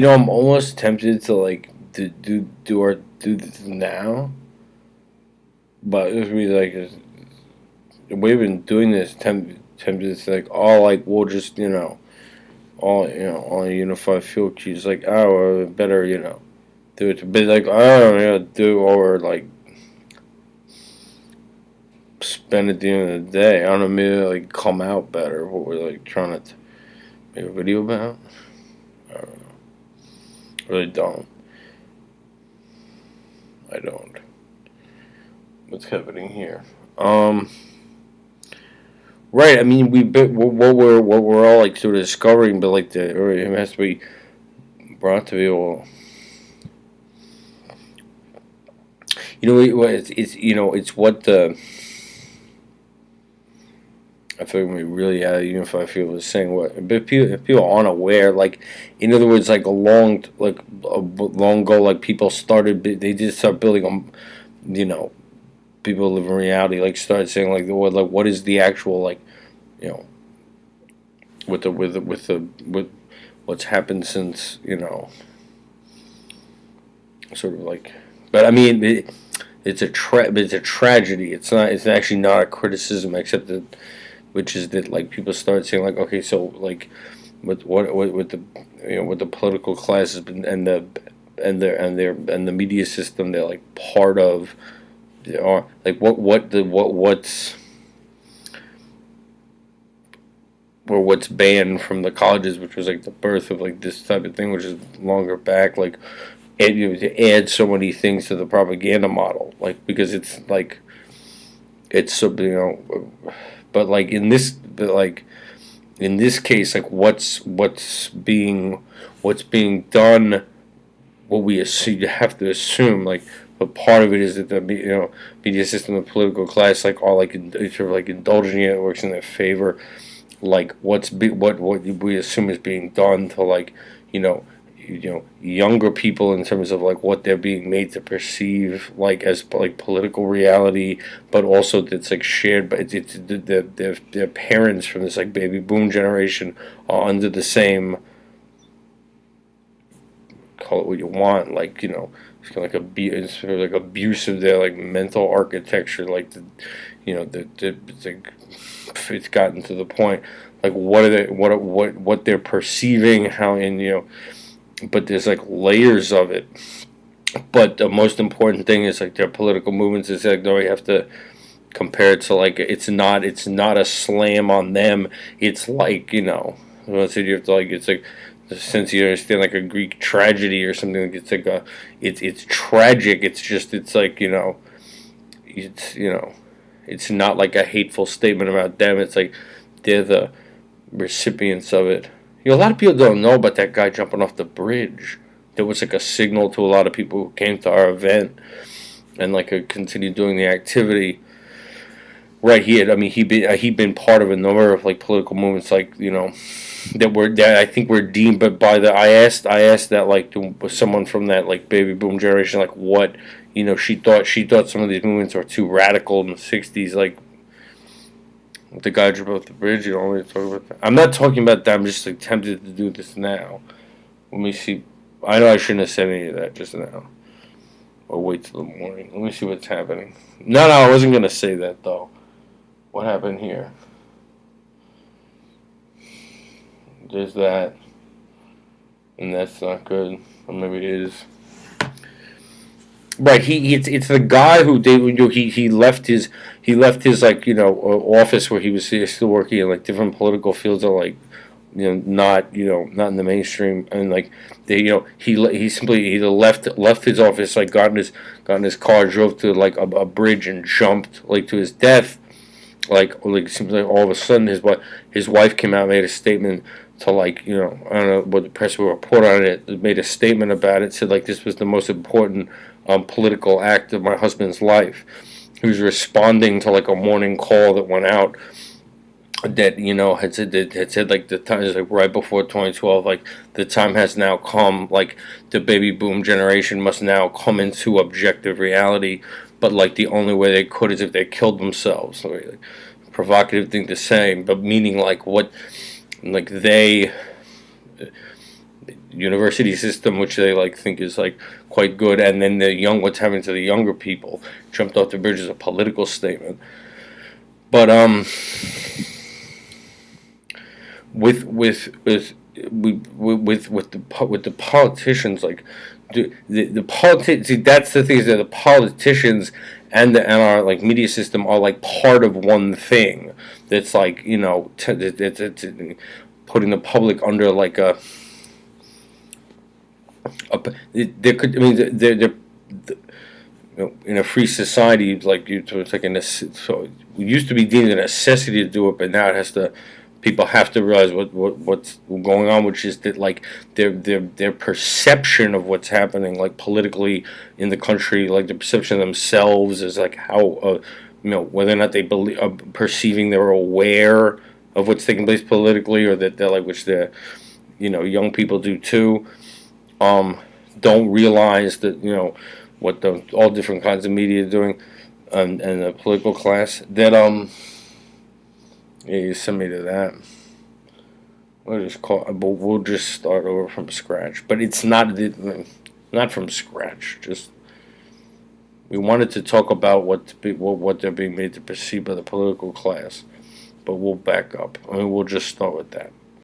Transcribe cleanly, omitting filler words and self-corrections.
I'm almost tempted to like do this now, but it was like we've been doing this tempted to like like we'll just all unified field keys like better do it, but like I don't know do or like spend at the end of the day. I don't know, maybe like come out better. What we're like trying to make a video about. I don't know. I really don't. I don't. What's happening here? Right. I mean, what we're all like sort of discovering, but like or it has to be brought to people. It's what the. I feel like we really had a unified field was saying what, but if people aren't aware, like, in other words, like a long ago, like people started, they did start building people live in reality, like started saying what is the actual like, you know, with what's happened since sort of like, but I mean it's a tragedy. It's actually not a criticism, except that which is that like people start saying like okay so like with the with the political classes and the media system they're like part of like what's banned from the colleges, which was like the birth of like this type of thing, which is longer back, like to add so many things to the propaganda model, like because it's like it's so but like in this case, like what's being done, what we assume, you have to assume, like, but part of it is that the media system, the political class, like all like sort of like indulging it, works in their favor. Like what we assume is being done to like younger people in terms of like what they're being made to perceive like as like political reality, but also that's like shared by their parents from this like baby boom generation are under the same, call it what you want, like it's kind of like it's sort of like abuse of their like mental architecture, like it's like it's gotten to the point like what are they what they're perceiving, how in but there's like layers of it. But the most important thing is like their political movements is like no, you have to compare it to like it's not a slam on them. It's like you have to like it's like since you understand like a Greek tragedy or something, like it's like it's tragic. It's just it's like it's not like a hateful statement about them. It's like they're the recipients of it. A lot of people don't know about that guy jumping off the bridge. There was like a signal to a lot of people who came to our event and like continued doing the activity. Right, he'd been part of a number of like political movements, like that I think were deemed, but by the I asked that like was someone from that like baby boom generation, like what she thought some of these movements were too radical in the '60s, like the guy jumped off the bridge. I'm really talking about that. I'm not talking about that. I'm just like tempted to do this now. Let me see. I know I shouldn't have said any of that just now. Or wait till the morning. Let me see what's happening. No, I wasn't gonna say that though. What happened here? There's that, and that's not good. Or maybe it is. Right, it's the guy who he left his like office where he was still working in like different political fields that like not in the mainstream, and like they he simply either left his office, like got in his car, drove to like a bridge and jumped like to his death, like seems like all of a sudden his wife came out and made a statement to like I don't know what the press will report on it, made a statement about it, said like this was the most important political act of my husband's life. He was responding to like a morning call that went out that had said like the time is like right before 2012, like the time has now come, like the baby boom generation must now come into objective reality, but like the only way they could is if they killed themselves. Like, provocative thing to say, but meaning like what, like university system, which they like think is like quite good, and then what's happening to the younger people, jumped off the bridge is a political statement. But with the politicians, like the politics. See, that's the thing, is that the politicians and our like media system are like part of one thing. That's like, it's putting the public under like there could, I mean, they're in a free society, like it's like so it used to be deemed a necessity to do it, but now it has to. People have to realize what's going on, which is that like their perception of what's happening, like politically in the country, like the perception of themselves is like how whether or not they believe, perceiving they're aware of what's taking place politically, or that they're like, which the young people do too, don't realize that what the all different kinds of media are doing, and the political class that yeah, you send me to that. We'll just start over from scratch. But it's not from scratch. Just we wanted to talk about what they're being made to perceive by the political class, but we'll back up. I mean, we'll just start with that.